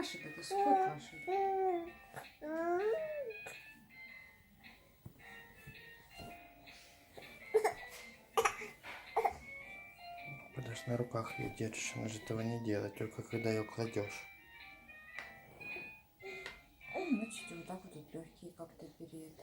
кашель, это сухой кашель. Когда ж на руках ее держишь, она же этого не делает, только когда ее кладешь. Значит, вот так вот легкие как-то перед.